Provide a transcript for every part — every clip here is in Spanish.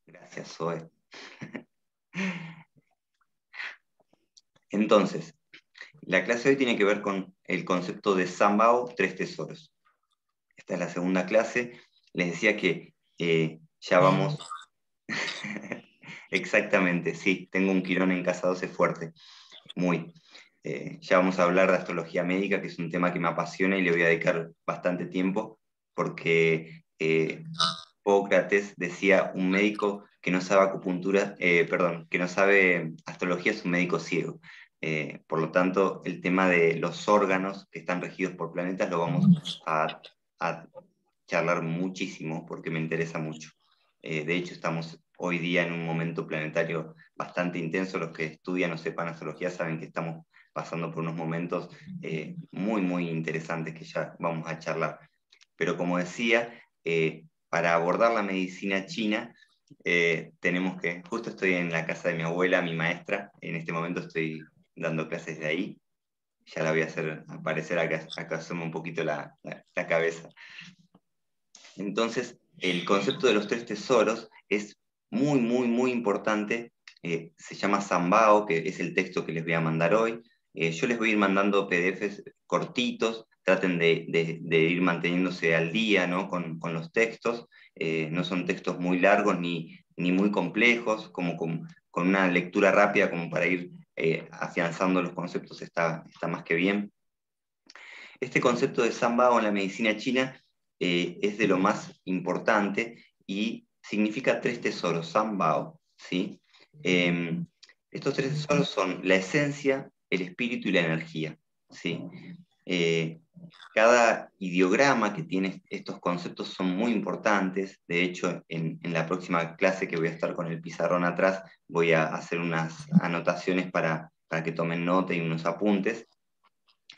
Gracias, Zoe. Entonces, la clase de hoy tiene que ver con el concepto de Sambao, tres tesoros. Esta es la segunda clase. Les decía que ya vamos... Exactamente, sí, tengo un quirón en casa 12 fuerte, muy. Ya vamos a hablar de astrología médica, que es un tema que me apasiona y le voy a dedicar bastante tiempo, porque Hipócrates decía, un médico que no sabe acupuntura, perdón, que no sabe astrología es un médico ciego. Por lo tanto, el tema de los órganos que están regidos por planetas lo vamos a charlar muchísimo porque me interesa mucho. De hecho, estamos hoy día en un momento planetario bastante intenso. Los que estudian o sepan astrología saben que estamos pasando por unos momentos muy, muy interesantes que ya vamos a charlar. Pero como decía, para abordar la medicina china, tenemos que, justo estoy en la casa de mi abuela, mi maestra, en este momento estoy dando clases de ahí, ya la voy a hacer aparecer acá, acá asoma un poquito la cabeza. Entonces, el concepto de los tres tesoros es muy, muy, muy importante. Se llama Sambao, que es el texto que les voy a mandar hoy. Yo les voy a ir mandando PDFs cortitos, traten de ir manteniéndose al día, ¿no? con los textos. No son textos muy largos ni muy complejos, como con una lectura rápida como para ir afianzando los conceptos está más que bien. Este concepto de Sambao en la medicina china es de lo más importante y significa tres tesoros, Sambao, ¿sí? Estos tres tesoros son la esencia, el espíritu y la energía, ¿sí? Eh, Cada ideograma que tiene estos conceptos son muy importantes. De hecho, en la próxima clase que voy a estar con el pizarrón atrás, voy a hacer unas anotaciones para que tomen nota y unos apuntes.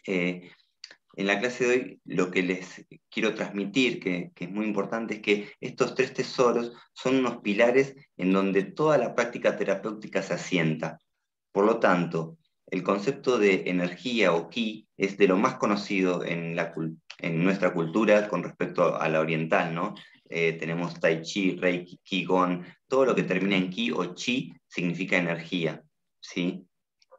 En la clase de hoy lo que les quiero transmitir, que es muy importante, es que estos tres tesoros son unos pilares en donde toda la práctica terapéutica se asienta. Por lo tanto, el concepto de energía o ki es de lo más conocido en nuestra cultura con respecto a la oriental, ¿no? Tenemos Tai Chi, Reiki, Qigong, todo lo que termina en ki o chi significa energía, ¿sí?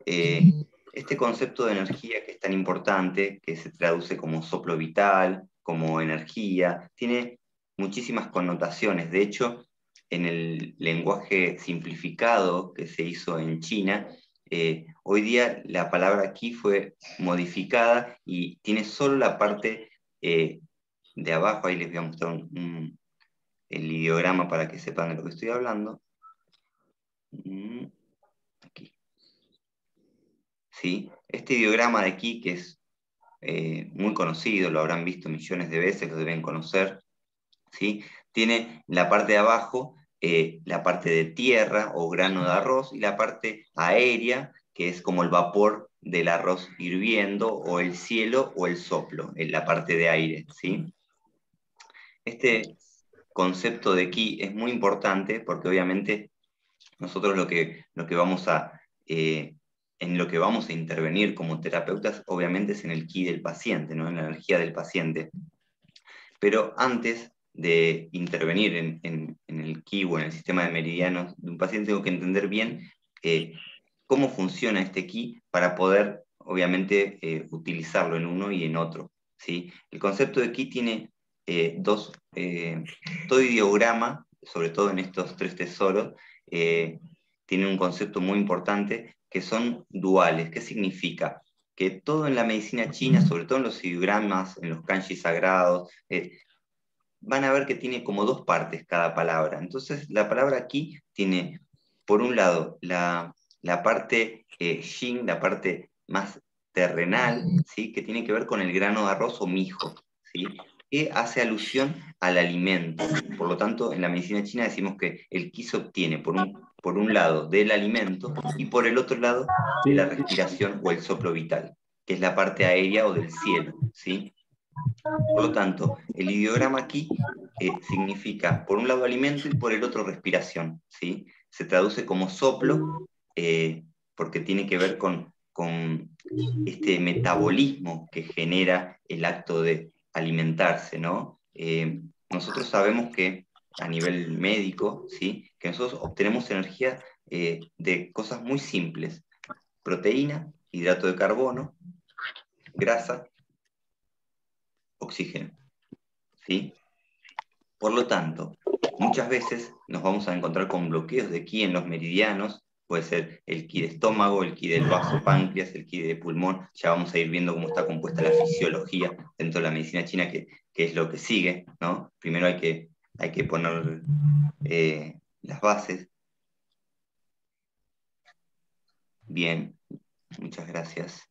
Este concepto de energía que es tan importante, que se traduce como soplo vital, como energía, tiene muchísimas connotaciones. De hecho, en el lenguaje simplificado que se hizo en China, hoy día la palabra qi fue modificada y tiene solo la parte de abajo. Ahí les voy a mostrar el ideograma para que sepan de lo que estoy hablando. Aquí. ¿Sí? Este ideograma de aquí, que es muy conocido, lo habrán visto millones de veces, lo deben conocer, ¿sí? Tiene la parte de abajo, la parte de tierra o grano de arroz, y la parte aérea, que es como el vapor del arroz hirviendo, o el cielo o el soplo, en la parte de aire, ¿sí? Este concepto de ki es muy importante porque obviamente nosotros lo que vamos en lo que vamos a intervenir como terapeutas, obviamente es en el ki del paciente, ¿no? En la energía del paciente. Pero antes de intervenir en el ki o en el sistema de meridianos de un paciente, tengo que entender bien cómo funciona este ki para poder, obviamente, utilizarlo en uno y en otro, ¿sí? El concepto de ki tiene todo ideograma, sobre todo en estos tres tesoros, tiene un concepto muy importante que son duales. ¿Qué significa? Que todo en la medicina china, sobre todo en los ideogramas, en los kanji sagrados, van a ver que tiene como dos partes cada palabra. Entonces, la palabra aquí tiene, por un lado, la parte yin, la parte más terrenal, ¿sí? Que tiene que ver con el grano de arroz o mijo, ¿sí? Que hace alusión al alimento. Por lo tanto, en la medicina china decimos que el ki se obtiene por un lado del alimento y por el otro lado de la respiración o el soplo vital, que es la parte aérea o del cielo, ¿sí? Por lo tanto, el ideograma aquí significa por un lado alimento y por el otro respiración, ¿sí? Se traduce como soplo porque tiene que ver con este metabolismo que genera el acto de alimentarse, ¿no? Nosotros sabemos que a nivel médico, ¿sí? Que nosotros obtenemos energía de cosas muy simples: proteína, hidrato de carbono, grasa, oxígeno, ¿sí? Por lo tanto, muchas veces nos vamos a encontrar con bloqueos de ki en los meridianos. Puede ser el ki de estómago, el ki del vaso páncreas, el ki de pulmón. Ya vamos a ir viendo cómo está compuesta la fisiología dentro de la medicina china, que es lo que sigue, ¿no? Primero hay que poner las bases. Bien, muchas gracias.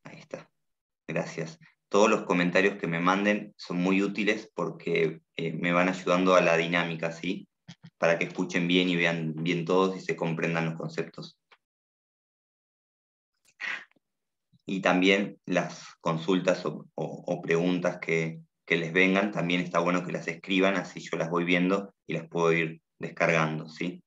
Ahí está, gracias. Todos los comentarios que me manden son muy útiles porque me van ayudando a la dinámica, ¿sí? Para que escuchen bien y vean bien todos y se comprendan los conceptos. Y también las consultas o preguntas que les vengan, también está bueno que las escriban, así yo las voy viendo y las puedo ir descargando, ¿sí?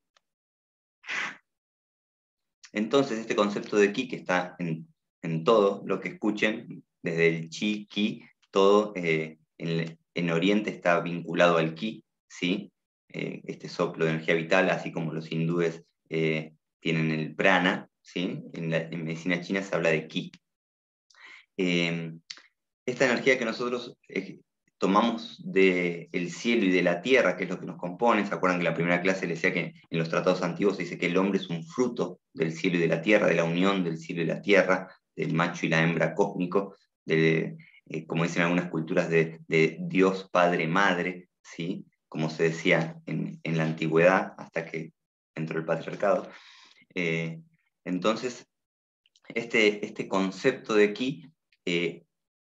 Entonces, este concepto de ki, que está en todo lo que escuchen, desde el chi, ki, todo en Oriente está vinculado al ki, ¿sí? Este soplo de energía vital, así como los hindúes tienen el prana, ¿sí? En medicina china se habla de ki. Esta energía que nosotros tomamos del cielo y de la tierra, que es lo que nos compone. ¿Se acuerdan que en la primera clase les decía que en los tratados antiguos se dice que el hombre es un fruto del cielo y de la tierra, de la unión del cielo y la tierra, del macho y la hembra cósmico, como dicen algunas culturas, de Dios Padre Madre, ¿sí? Como se decía en la antigüedad, hasta que entró el patriarcado. Entonces, este concepto de ki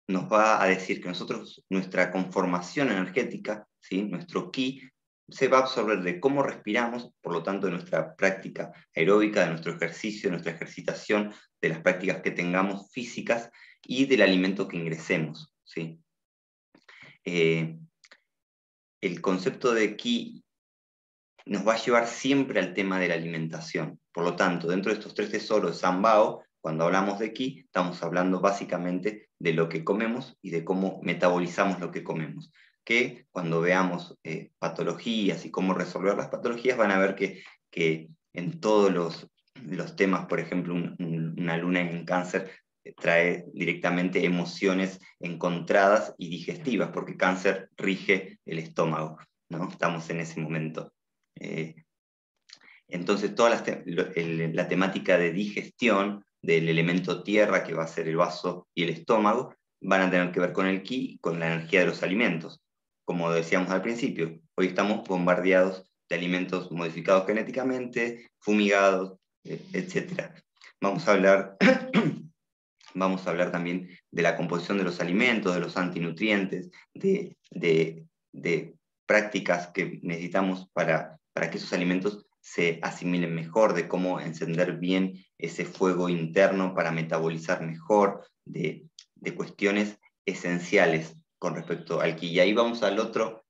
nos va a decir que nosotros, nuestra conformación energética, ¿sí? Nuestro ki, se va a absorber de cómo respiramos, por lo tanto de nuestra práctica aeróbica, de nuestro ejercicio, de nuestra ejercitación, de las prácticas que tengamos físicas y del alimento que ingresemos, ¿sí? El concepto de ki nos va a llevar siempre al tema de la alimentación. Por lo tanto, dentro de estos tres tesoros de Sambao, cuando hablamos de ki, estamos hablando básicamente de lo que comemos y de cómo metabolizamos lo que comemos. Que cuando veamos patologías y cómo resolver las patologías, van a ver que en todos los temas, por ejemplo, una luna en cáncer trae directamente emociones encontradas y digestivas, porque cáncer rige el estómago, ¿no? Estamos en ese momento. Entonces, toda la temática de digestión del elemento tierra, que va a ser el vaso y el estómago, van a tener que ver con el ki, con la energía de los alimentos. Como decíamos al principio, hoy estamos bombardeados de alimentos modificados genéticamente, fumigados, etc. Vamos a hablar, vamos a hablar también de la composición de los alimentos, de los antinutrientes, de prácticas que necesitamos para que esos alimentos se asimilen mejor, de cómo encender bien ese fuego interno para metabolizar mejor, de cuestiones esenciales con respecto al ki. Y ahí vamos al otro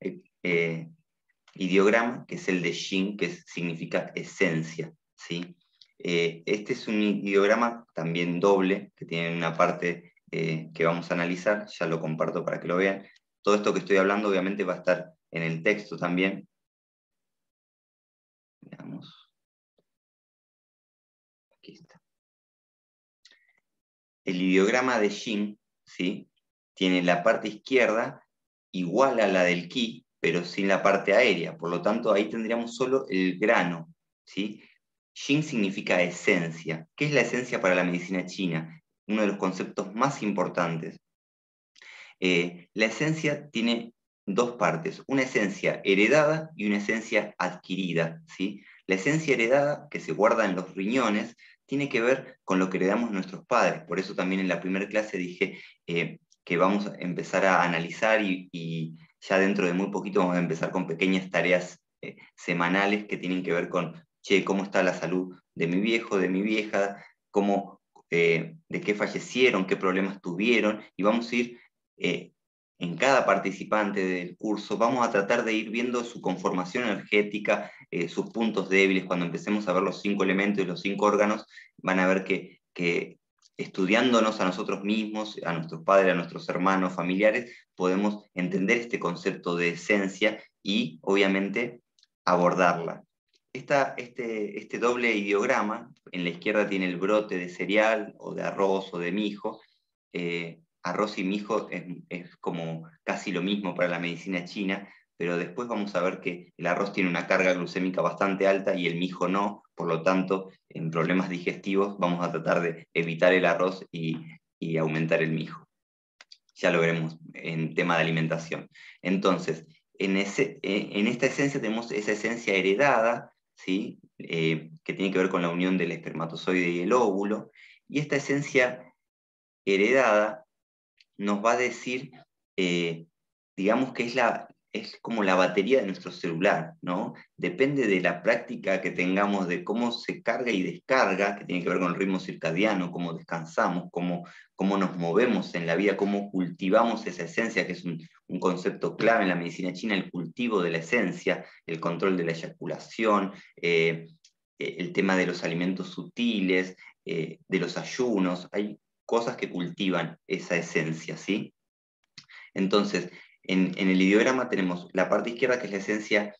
ideograma, que es el de Shin, que significa esencia, ¿sí? Este es un ideograma también doble, que tiene una parte que vamos a analizar, ya lo comparto para que lo vean. Todo esto que estoy hablando obviamente va a estar en el texto también. Veamos. Aquí está. El ideograma de Shin, ¿sí? Tiene la parte izquierda igual a la del ki, pero sin la parte aérea. Por lo tanto, ahí tendríamos solo el grano, ¿sí? Yin significa esencia. ¿Qué es la esencia para la medicina china? Uno de los conceptos más importantes. La esencia tiene dos partes, una esencia heredada y una esencia adquirida, ¿sí? La esencia heredada, que se guarda en los riñones, tiene que ver con lo que heredamos nuestros padres. Por eso también en la primera clase dije que vamos a empezar a analizar y ya dentro de muy poquito vamos a empezar con pequeñas tareas semanales que tienen que ver con, che, ¿cómo está la salud de mi viejo, de mi vieja? De qué fallecieron, qué problemas tuvieron, y vamos a ir en cada participante del curso, vamos a tratar de ir viendo su conformación energética, sus puntos débiles. Cuando empecemos a ver los 5 elementos y los 5 órganos, van a ver que estudiándonos a nosotros mismos, a nuestros padres, a nuestros hermanos, familiares, podemos entender este concepto de esencia y obviamente abordarla. Este doble ideograma, en la izquierda tiene el brote de cereal o de arroz o de mijo. Arroz y mijo es como casi lo mismo para la medicina china, pero después vamos a ver que el arroz tiene una carga glucémica bastante alta y el mijo no, por lo tanto, en problemas digestivos vamos a tratar de evitar el arroz y aumentar el mijo. Ya lo veremos en tema de alimentación. Entonces, en esta esencia tenemos esa esencia heredada, ¿sí? Que tiene que ver con la unión del espermatozoide y el óvulo, y esta esencia heredada nos va a decir, digamos que es como la batería de nuestro celular, ¿no? Depende de la práctica que tengamos, de cómo se carga y descarga, que tiene que ver con el ritmo circadiano, cómo descansamos, cómo nos movemos en la vida, cómo cultivamos esa esencia, que es un concepto clave en la medicina china, el cultivo de la esencia, el control de la eyaculación, el tema de los alimentos sutiles, de los ayunos. Hay cosas que cultivan esa esencia, ¿sí? Entonces, en el ideograma tenemos la parte izquierda, que es la esencia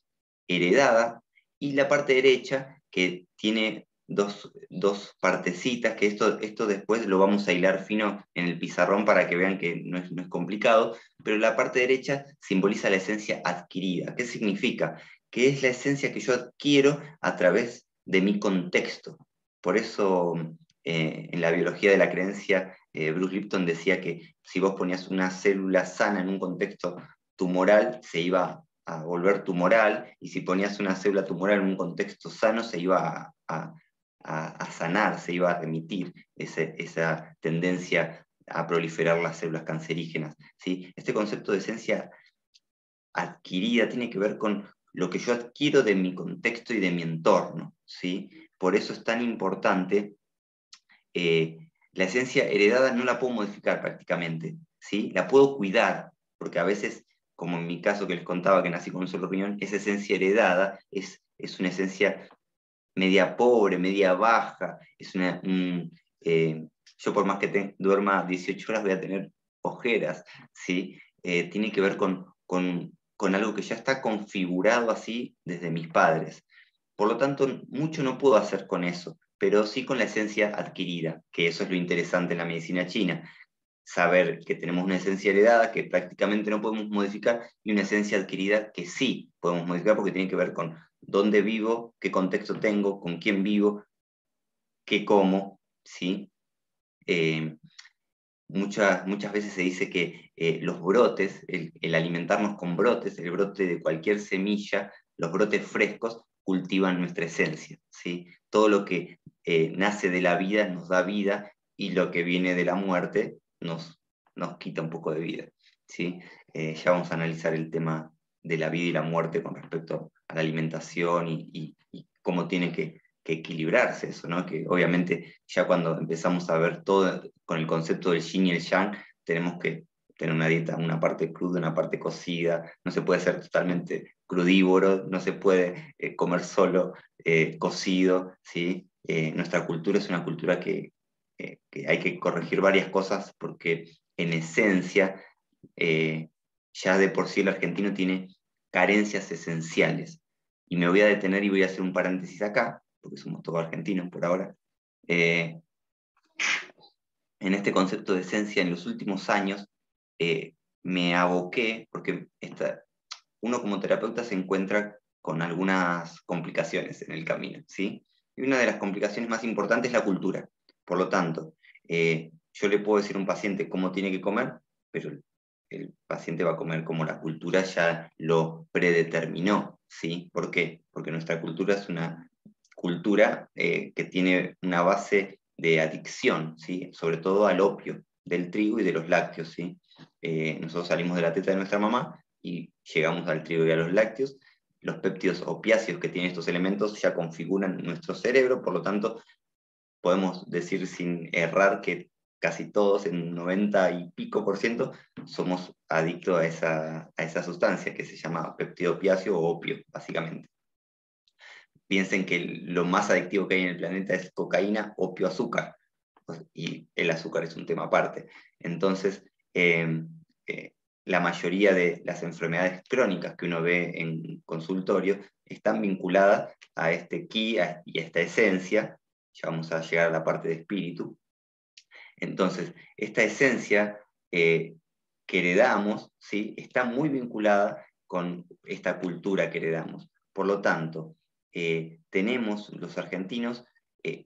heredada, y la parte derecha, que tiene dos partecitas, que esto después lo vamos a hilar fino en el pizarrón para que vean que no es complicado, pero la parte derecha simboliza la esencia adquirida. ¿Qué significa? Que es la esencia que yo adquiero a través de mi contexto. Por eso, en la biología de la creencia, Bruce Lipton decía que si vos ponías una célula sana en un contexto tumoral, se iba a volver tumoral, y si ponías una célula tumoral en un contexto sano, se iba a sanar, se iba a remitir esa tendencia a proliferar las células cancerígenas, ¿sí? Este concepto de esencia adquirida tiene que ver con lo que yo adquiero de mi contexto y de mi entorno, ¿sí? Por eso es tan importante. La esencia heredada no la puedo modificar prácticamente, ¿sí? La puedo cuidar, porque a veces, como en mi caso que les contaba que nací con un solo riñón, esa esencia heredada es una esencia media pobre, media baja, yo por más que duerma 18 horas voy a tener ojeras, ¿sí? Tiene que ver con algo que ya está configurado así desde mis padres. Por lo tanto, mucho no puedo hacer con eso, pero sí con la esencia adquirida, que eso es lo interesante en la medicina china. Saber que tenemos una esencia heredada que prácticamente no podemos modificar y una esencia adquirida que sí podemos modificar porque tiene que ver con dónde vivo, qué contexto tengo, con quién vivo, qué como, ¿sí? Eh, muchas veces se dice que los brotes, el alimentarnos con brotes, el brote de cualquier semilla, los brotes frescos cultivan nuestra esencia, ¿sí? Todo lo que nace de la vida nos da vida y lo que viene de la muerte nos quita un poco de vida, ¿sí? Ya vamos a analizar el tema de la vida y la muerte con respecto a la alimentación y cómo tiene que equilibrarse eso, ¿no? Que obviamente ya cuando empezamos a ver todo con el concepto del yin y el yang, tenemos que tener una dieta, una parte cruda, una parte cocida, no se puede ser totalmente crudívoro, no se puede comer solo cocido, ¿sí? Nuestra cultura es una cultura que hay que corregir varias cosas porque en esencia ya de por sí el argentino tiene carencias esenciales. Y me voy a detener y voy a hacer un paréntesis acá, porque somos todos argentinos por ahora. En este concepto de esencia, en los últimos años, me aboqué, porque uno como terapeuta se encuentra con algunas complicaciones en el camino, ¿sí? Y una de las complicaciones más importantes es la cultura. Por lo tanto, yo le puedo decir a un paciente cómo tiene que comer, pero el paciente va a comer como la cultura ya lo predeterminó, ¿sí? ¿Por qué? Porque nuestra cultura es una cultura que tiene una base de adicción, ¿sí? Sobre todo al opio, del trigo y de los lácteos, ¿sí? Nosotros salimos de la teta de nuestra mamá y llegamos al trigo y a los lácteos. Los péptidos opiáceos que tienen estos elementos ya configuran nuestro cerebro, por lo tanto, podemos decir sin errar que casi todos, en 90 y pico por ciento, somos adictos a esa sustancia que se llama péptido opiáceo o opio, básicamente. Piensen que lo más adictivo que hay en el planeta es cocaína, opio, azúcar. y el azúcar es un tema aparte. Entonces, la mayoría de las enfermedades crónicas que uno ve en consultorio están vinculadas a este ki y a esta esencia. Ya vamos a llegar a la parte de espíritu. Entonces, esta esencia que heredamos, ¿sí?, está muy vinculada con esta cultura que heredamos. Por lo tanto, tenemos los argentinos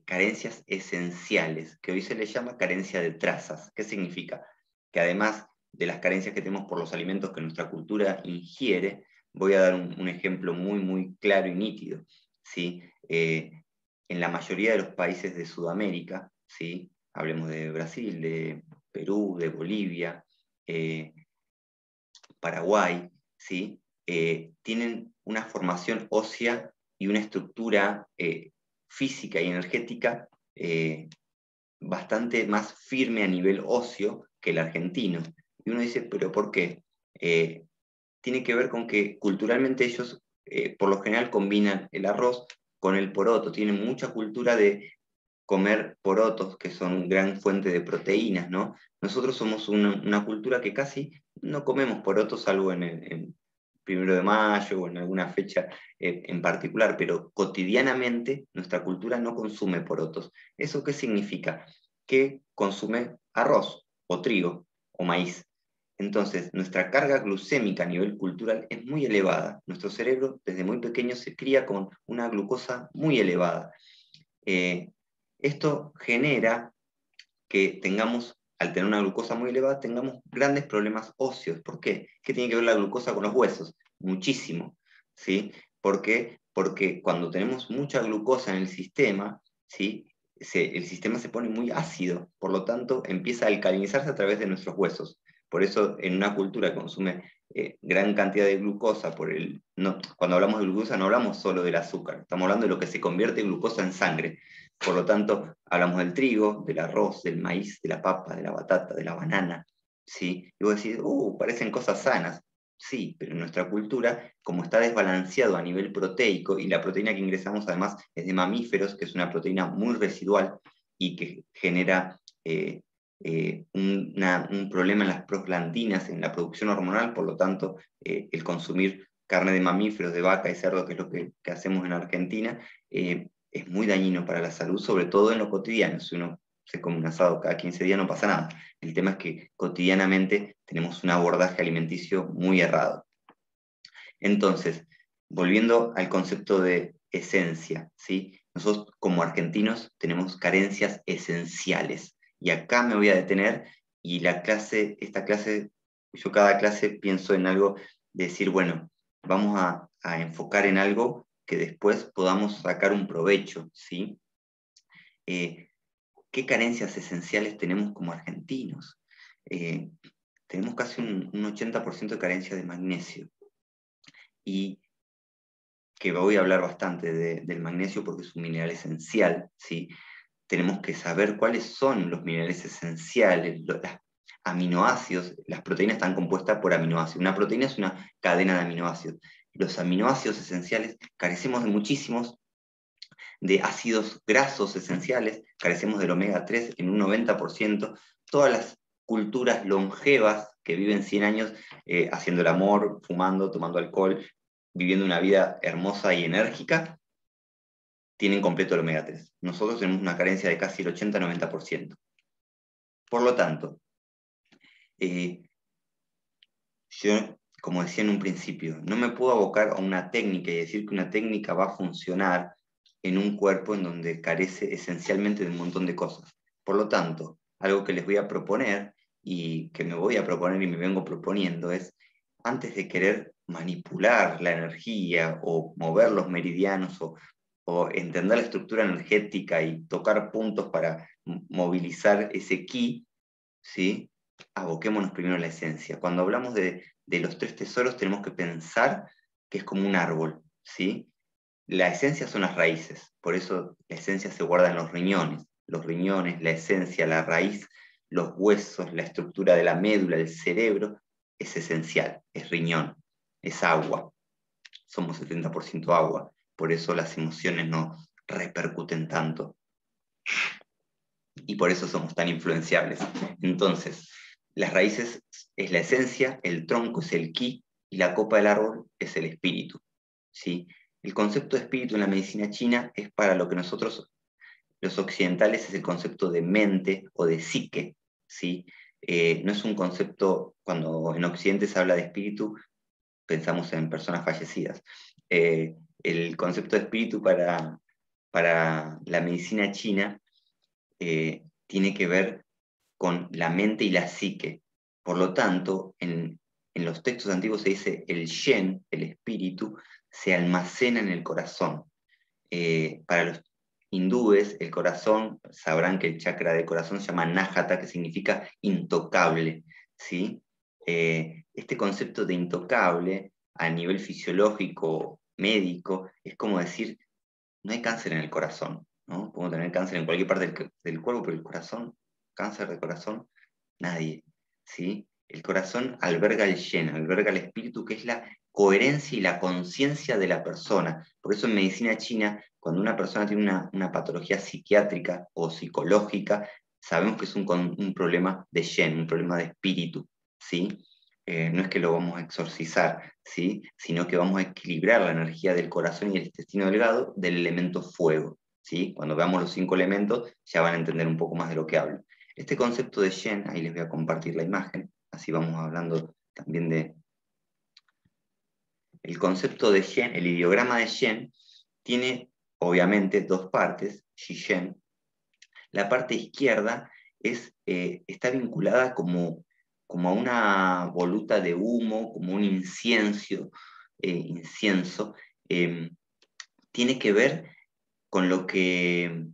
carencias esenciales, que hoy se les llama carencia de trazas. ¿Qué significa? Que además de las carencias que tenemos por los alimentos que nuestra cultura ingiere, voy a dar un ejemplo muy, muy claro y nítido, ¿sí? En la mayoría de los países de Sudamérica, ¿sí?, hablemos de Brasil, de Perú, de Bolivia, Paraguay, ¿sí?, tienen una formación ósea y una estructura física y energética bastante más firme a nivel óseo que el argentino. Y uno dice, ¿pero por qué? Tiene que ver con que culturalmente ellos por lo general combinan el arroz con el poroto, tienen mucha cultura de comer porotos, que son gran fuente de proteínas, ¿no? Nosotros somos una cultura que casi no comemos porotos, salvo en 1 de Mayo o en alguna fecha en particular, pero cotidianamente nuestra cultura no consume porotos. ¿Eso qué significa? Que consume arroz o trigo o maíz. Entonces, nuestra carga glucémica a nivel cultural es muy elevada. Nuestro cerebro desde muy pequeño se cría con una glucosa muy elevada. Esto genera que tengamos, al tener una glucosa muy elevada, tengamos grandes problemas óseos. ¿Por qué? ¿Qué tiene que ver la glucosa con los huesos? Muchísimo, ¿sí? ¿Por qué? Porque cuando tenemos mucha glucosa en el sistema, ¿sí?, el sistema se pone muy ácido, por lo tanto empieza a alcalinizarse a través de nuestros huesos. Por eso en una cultura que consume gran cantidad de glucosa, cuando hablamos de glucosa no hablamos solo del azúcar, estamos hablando de lo que se convierte en glucosa en sangre. Por lo tanto, hablamos del trigo, del arroz, del maíz, de la papa, de la batata, de la banana, ¿sí? Y vos decís, parecen cosas sanas. Sí, pero en nuestra cultura, como está desbalanceado a nivel proteico, y la proteína que ingresamos además es de mamíferos, que es una proteína muy residual y que genera un problema en las prostaglandinas, en la producción hormonal, por lo tanto, el consumir carne de mamíferos, de vaca y cerdo, que es lo que hacemos en Argentina, es muy dañino para la salud, sobre todo en lo cotidiano. Si uno se come un asado cada 15 días no pasa nada. El tema es que cotidianamente tenemos un abordaje alimenticio muy errado. Entonces, volviendo al concepto de esencia, ¿sí?, nosotros como argentinos tenemos carencias esenciales. Y acá me voy a detener y esta clase, yo cada clase pienso en algo de decir, bueno, vamos a enfocar en algo que después podamos sacar un provecho, ¿sí? ¿Qué carencias esenciales tenemos como argentinos? Tenemos casi un 80% de carencia de magnesio. Y que voy a hablar bastante del magnesio porque es un mineral esencial, ¿sí? Tenemos que saber cuáles son los minerales esenciales, los aminoácidos. Las proteínas están compuestas por aminoácidos. Una proteína es una cadena de aminoácidos. Los aminoácidos esenciales carecemos de muchísimos, de ácidos grasos esenciales, carecemos del omega 3 en un 90%. Todas las culturas longevas que viven 100 años haciendo el amor, fumando, tomando alcohol, viviendo una vida hermosa y enérgica, tienen completo el omega 3. Nosotros tenemos una carencia de casi el 80-90%. Por lo tanto, yo, como decía en un principio, no me puedo abocar a una técnica y decir que una técnica va a funcionar en un cuerpo en donde carece esencialmente de un montón de cosas. Por lo tanto, algo que les voy a proponer y que me voy a proponer y me vengo proponiendo es, antes de querer manipular la energía o mover los meridianos o entender la estructura energética y tocar puntos para movilizar ese ki, ¿sí?, aboquémonos primero a la esencia. Cuando hablamos de los 3 tesoros tenemos que pensar que es como un árbol, ¿sí? La esencia son las raíces, por eso la esencia se guarda en los riñones, la esencia, la raíz, los huesos, la estructura de la médula, el cerebro, es esencial, es riñón, es agua. Somos 70% agua, por eso las emociones no repercuten tanto. y por eso somos tan influenciables. Entonces, las raíces es la esencia, el tronco es el ki, y la copa del árbol es el espíritu, ¿sí? El concepto de espíritu en la medicina china es para lo que nosotros, los occidentales, es el concepto de mente o de psique, ¿sí? No es un concepto, cuando en Occidente se habla de espíritu, pensamos en personas fallecidas. El concepto de espíritu para la medicina china tiene que ver con la mente y la psique. Por lo tanto, en los textos antiguos se dice el Shen, el espíritu, se almacena en el corazón. Para los hindúes, el corazón, sabrán que el chakra del corazón se llama Nájata, que significa intocable, ¿sí? Este concepto de intocable a nivel fisiológico, médico, es como decir, no hay cáncer en el corazón, ¿no? Podemos tener cáncer en cualquier parte del cuerpo, pero el corazón, cáncer de corazón, nadie, ¿sí? El corazón alberga el yen, alberga el espíritu, que es la coherencia y la conciencia de la persona. Por eso en medicina china, cuando una persona tiene una patología psiquiátrica o psicológica, sabemos que es un problema de yen, un problema de espíritu, ¿sí? No es que lo vamos a exorcizar, ¿sí? Sino que vamos a equilibrar la energía del corazón y el intestino delgado del elemento fuego, ¿sí? Cuando veamos los 5 elementos ya van a entender un poco más de lo que hablo. Este concepto de Shen, ahí les voy a compartir la imagen, así vamos hablando también de... El concepto de Shen, el ideograma de Shen, tiene obviamente 2 partes, Shi-Shen. La parte izquierda está vinculada como a una voluta de humo, como un incienso, tiene que ver con lo que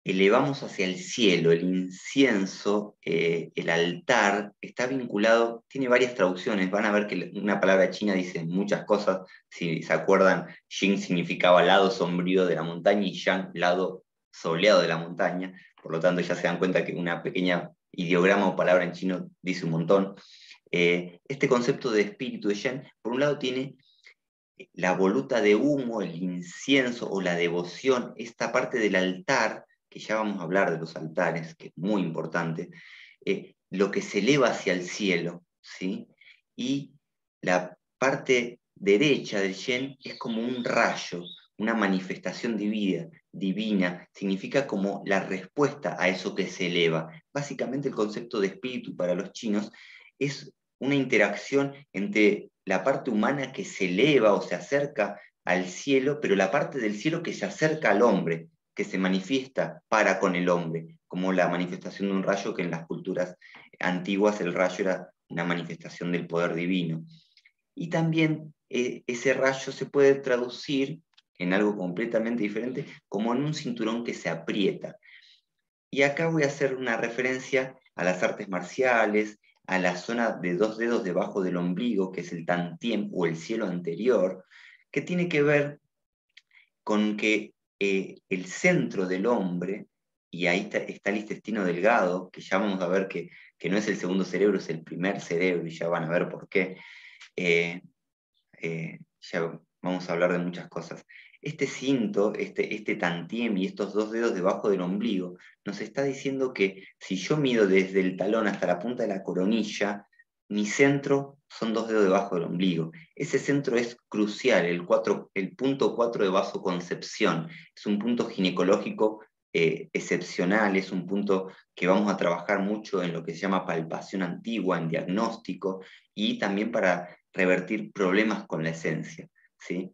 elevamos hacia el cielo. El incienso, el altar, está vinculado, tiene varias traducciones, van a ver que una palabra china dice muchas cosas, si se acuerdan, Yin significaba lado sombrío de la montaña y Yang, lado soleado de la montaña, por lo tanto ya se dan cuenta que una pequeña ideograma o palabra en chino dice un montón. Este concepto de espíritu de Shen, por un lado tiene la voluta de humo, el incienso o la devoción, esta parte del altar, que ya vamos a hablar de los altares, que es muy importante, lo que se eleva hacia el cielo, ¿sí? Y la parte derecha del Shen es como un rayo, una manifestación divina, significa como la respuesta a eso que se eleva. Básicamente el concepto de espíritu para los chinos es una interacción entre la parte humana que se eleva o se acerca al cielo, pero la parte del cielo que se acerca al hombre, que se manifiesta para con el hombre, como la manifestación de un rayo, que en las culturas antiguas el rayo era una manifestación del poder divino. Y también ese rayo se puede traducir en algo completamente diferente, como en un cinturón que se aprieta. Y acá voy a hacer una referencia a las artes marciales, a la zona de 2 dedos debajo del ombligo, que es el tantien o el cielo anterior, que tiene que ver con que el centro del hombre, y ahí está el intestino delgado, que ya vamos a ver que no es el segundo cerebro, es el primer cerebro, y ya van a ver por qué. Ya vamos a hablar de muchas cosas. Este cinto, este tantiem y estos 2 dedos debajo del ombligo, nos está diciendo que si yo mido desde el talón hasta la punta de la coronilla, mi centro son 2 dedos debajo del ombligo. Ese centro es crucial, el punto 4 de vasoconcepción. Es un punto ginecológico excepcional, es un punto que vamos a trabajar mucho en lo que se llama palpación antigua, en diagnóstico, y también para revertir problemas con la esencia, ¿sí?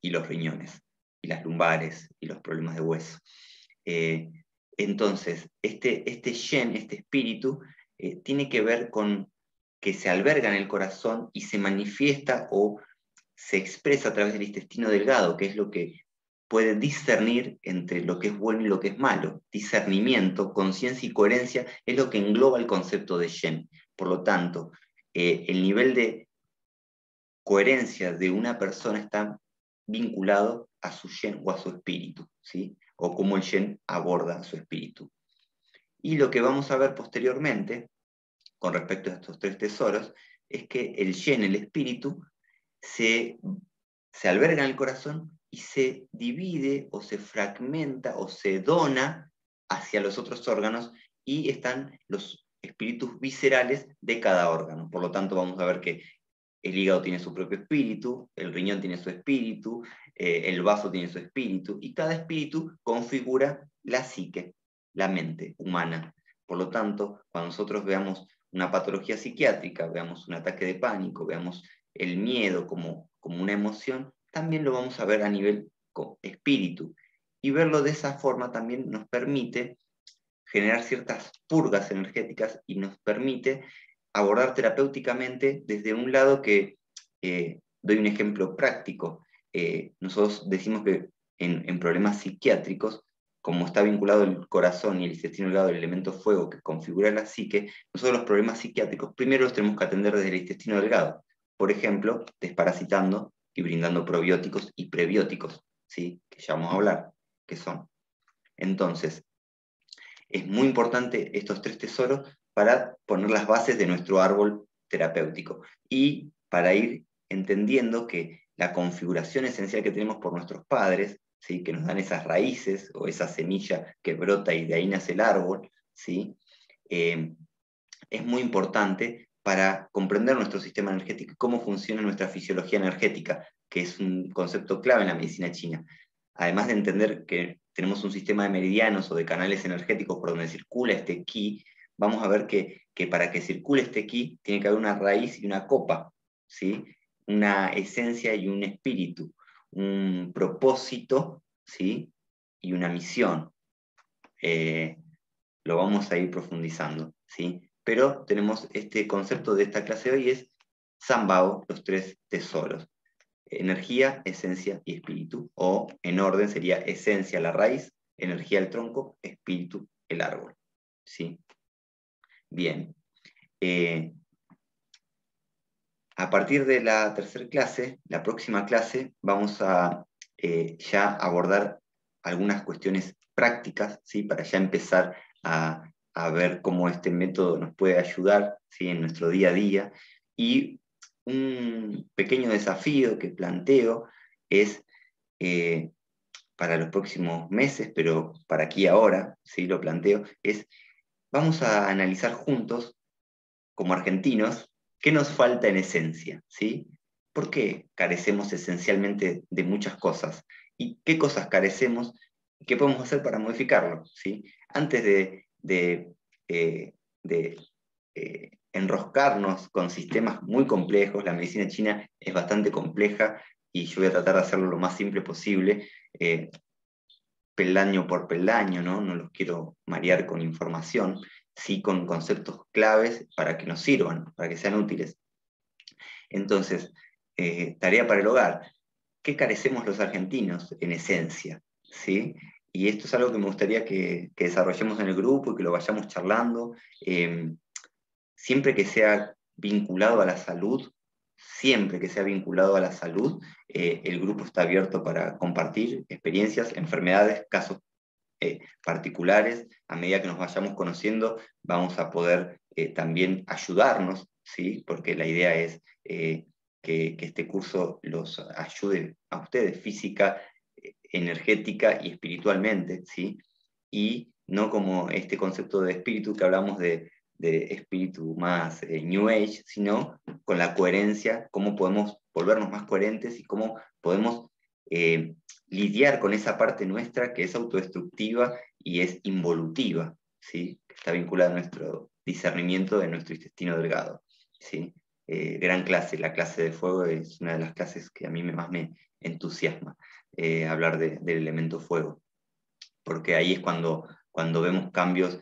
Y los riñones, y las lumbares, y los problemas de hueso. Entonces, este Shen, este espíritu, tiene que ver con que se alberga en el corazón y se manifiesta o se expresa a través del intestino delgado, que es lo que puede discernir entre lo que es bueno y lo que es malo. Discernimiento, conciencia y coherencia es lo que engloba el concepto de Shen. Por lo tanto, el nivel de coherencia de una persona está vinculado a su yen o a su espíritu, ¿sí? O cómo el yen aborda a su espíritu. Y lo que vamos a ver posteriormente, con respecto a estos 3 tesoros, es que el yen, el espíritu, se alberga en el corazón y se divide o se fragmenta o se dona hacia los otros órganos y están los espíritus viscerales de cada órgano. Por lo tanto, vamos a ver que el hígado tiene su propio espíritu, el riñón tiene su espíritu, el vaso tiene su espíritu, y cada espíritu configura la psique, la mente humana. Por lo tanto, cuando nosotros veamos una patología psiquiátrica, veamos un ataque de pánico, veamos el miedo como una emoción, también lo vamos a ver a nivel espíritu. Y verlo de esa forma también nos permite generar ciertas purgas energéticas y nos permite abordar terapéuticamente desde un lado que, doy un ejemplo práctico, nosotros decimos que en problemas psiquiátricos, como está vinculado el corazón y el intestino delgado del elemento fuego que configura la psique, nosotros los problemas psiquiátricos primero los tenemos que atender desde el intestino delgado, por ejemplo, desparasitando y brindando probióticos y prebióticos, ¿sí? Que ya vamos a hablar, que son. Entonces, es muy importante estos 3 tesoros para poner las bases de nuestro árbol terapéutico y para ir entendiendo que la configuración esencial que tenemos por nuestros padres, ¿sí? Que nos dan esas raíces o esa semilla que brota y de ahí nace el árbol, ¿sí? Es muy importante para comprender nuestro sistema energético y cómo funciona nuestra fisiología energética, que es un concepto clave en la medicina china. Además de entender que tenemos un sistema de meridianos o de canales energéticos por donde circula este ki, vamos a ver que para que circule este ki tiene que haber una raíz y una copa, ¿sí? Una esencia y un espíritu, un propósito, ¿sí? Y una misión. Lo vamos a ir profundizando, ¿sí? Pero tenemos este concepto de esta clase de hoy, es Sanbao, los 3 tesoros. Energía, esencia y espíritu, o en orden sería esencia la raíz, energía el tronco, espíritu el árbol. ¿Sí? Bien. A partir de la tercera clase, la próxima clase, vamos a ya abordar algunas cuestiones prácticas, ¿sí? Para ya empezar a ver cómo este método nos puede ayudar, ¿sí? En nuestro día a día. Y un pequeño desafío que planteo es, para los próximos meses, pero para aquí ahora, ¿sí? Lo planteo, es vamos a analizar juntos, como argentinos, qué nos falta en esencia, ¿sí? ¿Por qué carecemos esencialmente de muchas cosas? ¿Y qué cosas carecemos? ¿Y qué podemos hacer para modificarlo? ¿Sí? Antes de enroscarnos con sistemas muy complejos, la medicina china es bastante compleja y yo voy a tratar de hacerlo lo más simple posible, peldaño por peldaño, ¿no? No los quiero marear con información, sí con conceptos claves para que nos sirvan, para que sean útiles. Entonces, tarea para el hogar. ¿Qué carecemos los argentinos en esencia? ¿Sí? Y esto es algo que me gustaría que desarrollemos en el grupo y que lo vayamos charlando. Siempre que sea vinculado a la salud, siempre que sea vinculado a la salud, el grupo está abierto para compartir experiencias, enfermedades, casos particulares. A medida que nos vayamos conociendo, vamos a poder también ayudarnos, ¿sí? Porque la idea es que este curso los ayude a ustedes física, energética y espiritualmente, ¿sí? Y no como este concepto de espíritu que hablamos de espíritu más New Age, sino con la coherencia, cómo podemos volvernos más coherentes y cómo podemos lidiar con esa parte nuestra que es autodestructiva y es involutiva, ¿sí? Que está vinculada a nuestro discernimiento de nuestro intestino delgado, ¿sí? Gran clase, la clase de fuego es una de las clases que a mí más me entusiasma, hablar del elemento fuego, porque ahí es cuando vemos cambios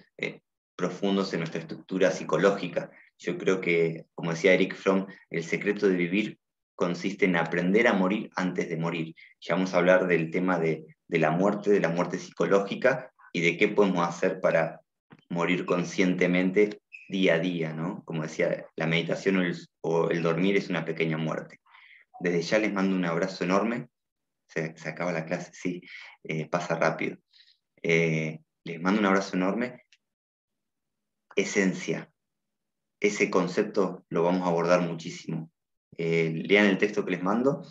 profundos en nuestra estructura psicológica. Yo creo que, como decía Eric Fromm, el secreto de vivir consiste en aprender a morir antes de morir. Ya vamos a hablar del tema de la muerte psicológica y de qué podemos hacer para morir conscientemente día a día, ¿no? Como decía, la meditación o el dormir es una pequeña muerte. Desde ya les mando un abrazo enorme. Se acaba la clase, sí, pasa rápido. Les mando un abrazo enorme. Esencia. Ese concepto lo vamos a abordar muchísimo. Lean el texto que les mando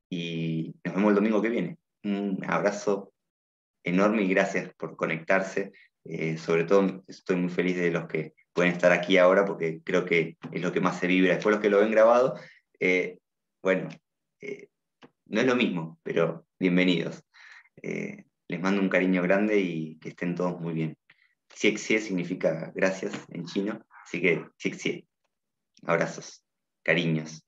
y nos vemos el domingo que viene. Un abrazo enorme y gracias por conectarse. Sobre todo estoy muy feliz de los que pueden estar aquí ahora porque creo que es lo que más se vibra. Después los que lo ven grabado, bueno, eh, no es lo mismo, pero bienvenidos. Les mando un cariño grande y que estén todos muy bien. Xiexie significa gracias en chino, así que Xiexie. Abrazos, cariños.